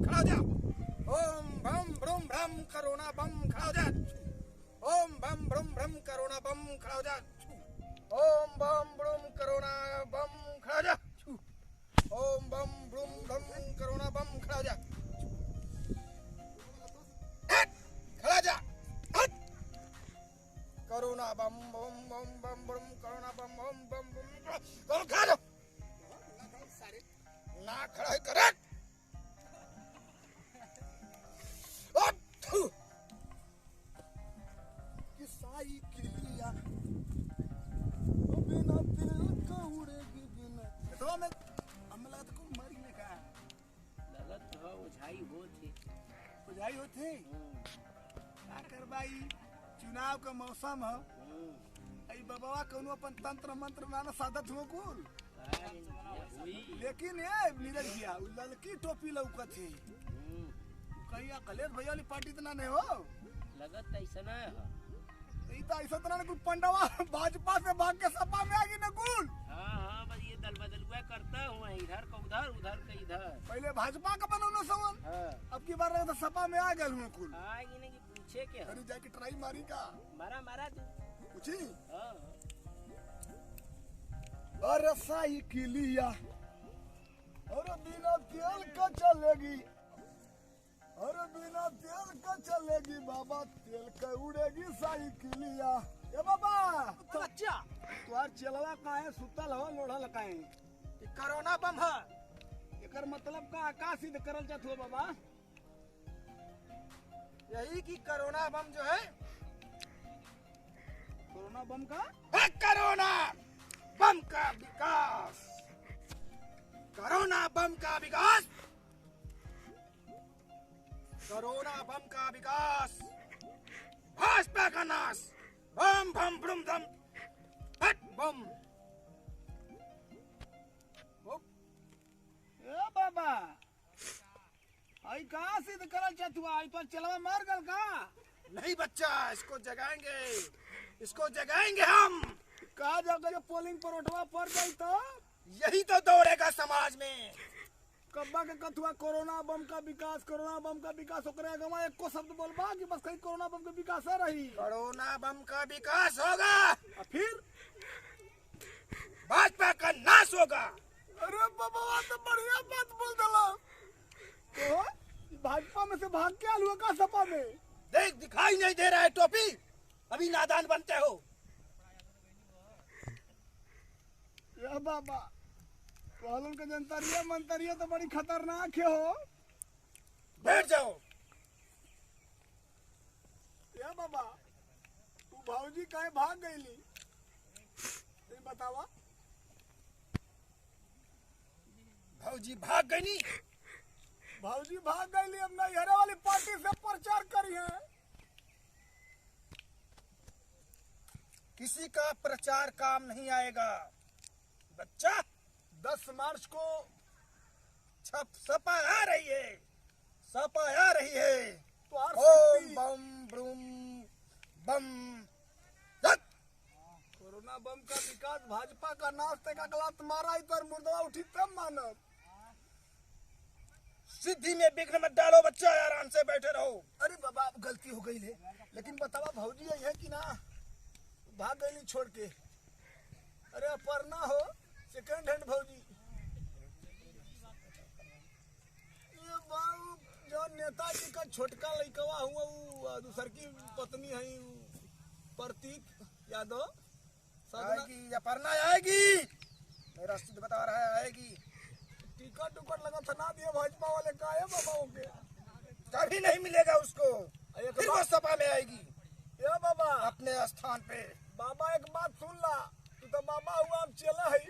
खड़ा हो जा। ओम बम ब्रूम भ्रम करोना बम खड़ा हो जा। ओम बम ब्रूम भ्रम करोना बम खड़ा हो जा। ओम बम ब्रूम करोना बम खड़ा हो जा। ओम बम ब्रूम भ्रम करोना बम खड़ा हो जा। खड़ा जा। करोना बम बम बम बम बम करोना बम बम बम बम खड़ा जा। ना खड़ा है करेक्ट। किसाई किलिया बिना दिल का उड़ेगी बिना तो मैं अमला तो को मरी ने का लगत हो उझाई होती बुझाई होते का करबाई चुनाव का मौसम हो आई बाबा कोनो अपन तंत्र मंत्र ना सादत हो कुल लेकिन ये नीरज भैया ललकी टोपी लौकत है कहीं कलेश भैया वाली पार्टी तो ना नहीं हो लगत ऐसा ना है। ई तो ऐसा तरह कुल पंडवा भाजपा से भाग के सपा में आ गई ना कुल। हाँ बस ये दल बदल हुआ करता हूँ इधर का उधर उधर का इधर। पहले भाजपा का बनौना सवन हाँ अब की बार तो सपा में आ गए हूँ कुल। आएगी नहीं कि पूछे के अरे जाके ट्राई मारी का मारा मारा तू। पूछी हाँ अरे साइकिलिया अरे बिना तेल का चलेगी अरे बिना तेल का चलेगी बाबा तेल का उड़ेगी साइकिलिया ए बाबा बच्चा तुहार चलवा काहे सुतल हो लोढ़ल काहे करोना बम है। एकर मतलब का सिद्ध करल जात हो बाबा यही कि करोना बम जो है कोरोना बम का करोना बम का विकास। करोना बम का विकास। करोना बम का विकास। भाजपा का नाश। बम बम ब्रुम दम हट बम। ए बाबा आई कहाँ सिद्ध करल चाहत हुआ आई पर चलवा मार गल का नहीं बच्चा इसको जगाएंगे। इसको जगाएंगे हम। कहा जाकर जो पोलिंग पर उठवा पड़ गई तो यही तो दौड़ेगा समाज में। कब्बा के कथुआ कोरोना बम का विकास ओकरे गवा एक को शब्द बोलबा कि बस कहीं कोरोना बम का विकास है रही करोना बम का विकास होगा। और फिर भाजपा का नाश होगा। अरे बाबा तो बढ़िया बात बोल दला तो भाजपा में से भाग के आलू का सपा में देख दिखाई नहीं दे रहा है टोपी। अभी नादान बनते हो। या बाबा कहलन के जनतरिया मंतरिया तो बड़ी खतरनाक है हो। बैठ जाओ। या बाबा तू भाऊजी काहे भाग गईली ये बतावा। भाजी भाग गई नहीं। भाऊजी भाग गईली अब नैहरा वाली पार्टी से प्रचार करी है। किसी का प्रचार काम नहीं आएगा बच्चा। 10 मार्च को सपा आ रही है। सपा आ रही है। तो हर ओम बम ब्रूम बम धत। कोरोना बम का विकास भाजपा का नाश तक अगला तुम्हारा इतर मुर्दवा उठी तब मानव सिद्धि में विघ्न मत डालो बच्चा। आराम से बैठे रहो। अरे बाबा अब गलती हो गई है लेकिन बतावा भौजी यही है कि ना भाग गई छोड़ के। अरे अपर्णा हो सेकंड हैंड भौजी ये बाबू जो नेताजी का छोटका लड़कवा हुआ वो दूसर की पत्नी है प्रतीक यादव आएगी अपर्णा आएगी। मेरा सिद्ध बता रहा है आएगी। टिकट उकट लगा था ना दिए भाजपा वाले का है बाबा के कभी नहीं मिलेगा उसको। फिर वो सपा में आएगी ये बाबा अपने स्थान पे। बाबा एक बात सुन ला तू तो बाबा हुआ अब चला है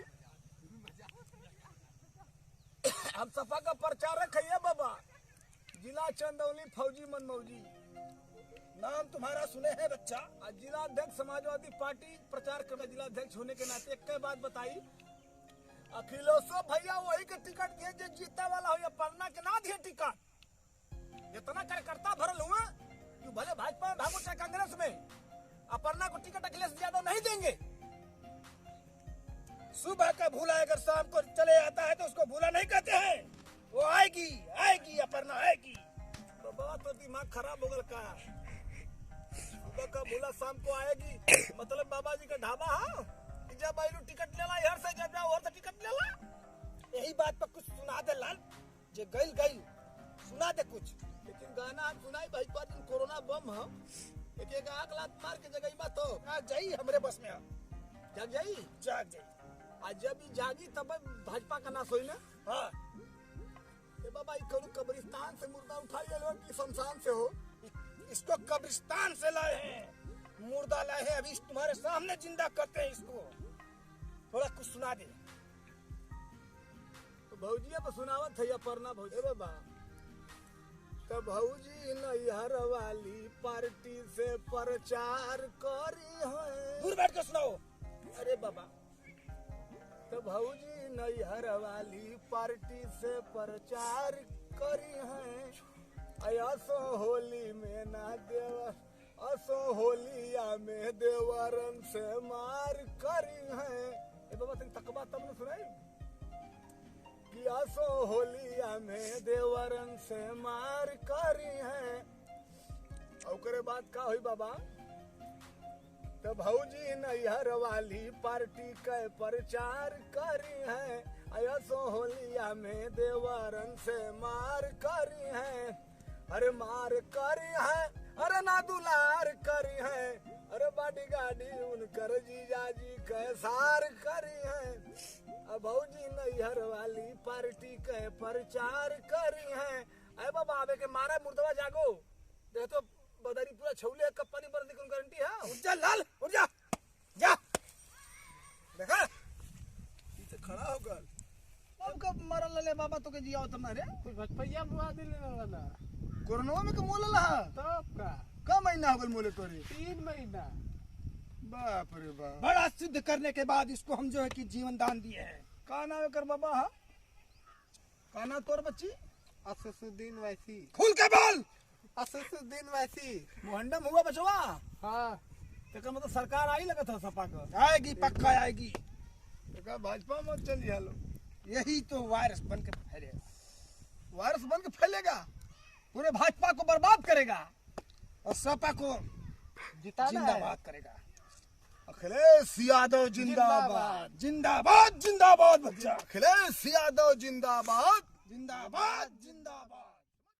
हम सपा का प्रचारक है बाबा जिला चंदौली फौजी मनमौजी नाम तुम्हारा सुने हैं बच्चा। जिला अध्यक्ष समाजवादी पार्टी प्रचार कर जिला अध्यक्ष होने के नाते एक बात बताई अखिलेशो भैया वही के टिकट दिए जो जीता वाला हो या पन्ना के ना दिए टिकट। इतना कार्यकर्ता भरल हुआ कि भले भाजपा में भागो चाहे कांग्रेस में अपर्णा को टिकट अखिलेश यादव नहीं देंगे। सुबह का भूला अगर शाम को चले आता है तो उसको भूला नहीं कहते हैं। वो आएगी आएगी अपर्णा दिमाग खराब हो गया का? सुबह का बोला शाम को आएगी, मतलब बाबा जी का ढाबा है कि जब आइलू टिकट लेला यार से, जब जाओ और से टिकट लेला। यही बात पर कुछ सुना दे लाल, जे गइल गइल सुना दे कुछ। लेकिन गाना हम सुनाई भाई पर दिन कोरोना बम है, एक आग लात मार के जगह मत हो आ जाई हमरे बस में आ, जग जाई। जाग जाई। आज जब ई जागी तब भाजपा का नाश होई ना। हाँ ए बाबा ई करू कब्रिस्तान से मुर्दा उठा ले लो कि शमशान से हो? इसको कब्रिस्तान से लाए हैं, मुर्दा लाए हैं, अभी तुम्हारे सामने जिंदा करते हैं इसको। थोड़ा कुछ सुना दे। तो भौजी अब सुनावत है या परना भौजी बाबा? तो भौजी नैहर वाली पार्टी से प्रचार करी है। दूर बैठ के सुनाओ। अरे बाबा, तो भौजी नैहर वाली पार्टी से प्रचार करी है। असो होली में ना देवर, असो होलिया में देवरन से मार करी है। ए बाबा तुम तकबा तब न सुनाई कि असो होलिया में देवरन से मार करी है। और ओकरे बाद का हुई बाबा? तो भौजी नैहर वाली पार्टी के प्रचार करी है। असो होलिया में देवरन से मार करी है। अरे मार करी है, अरे ना दुलार करी है, अरे बाडी गाड़ी उनकर जीजाजी के सार करी है। अब भौजी नैहर वाली पार्टी के प्रचार करी है। अरे बाबा आवे के मारा मुर्दवा जागो, देख तो बदरी पूरा छौले कब पानी बरदी कौन गारंटी है? उठ जा लाल, उठ जा, जा। देखा पीछे खड़ा होकर अब कब मरल ले बाबा तो के जिया तुम्हारे कुछ भटपैया मुआ दिले वाला कोरोना में के मोल लहा तब का महीना हो गल मोले तोरे? 3 महीना। बाप रे बाप। बड़ा सिद्ध करने के बाद इसको हम जो है कि जीवन दान दिए हैं। का नाम कर बाबा? हा का नाम तोर बच्ची? असुद्दीन वैसी। खुल के बोल। असुद्दीन वैसी। मोहंडम हुआ बचवा? हाँ तेकर मतलब सरकार आई लगत है सपा का? आएगी, पक्का आएगी। तेका भाजपा मत चल जालो, यही तो वायरस बन के फैले, वायरस बन के फैलेगा, पूरे भाजपा को बर्बाद करेगा और सपा को जिंदाबाद करेगा। अखिलेश यादव जिंदाबाद, जिंदाबाद जिंदाबाद बच्चा, अखिलेश यादव जिंदाबाद, जिंदाबाद जिंदाबाद।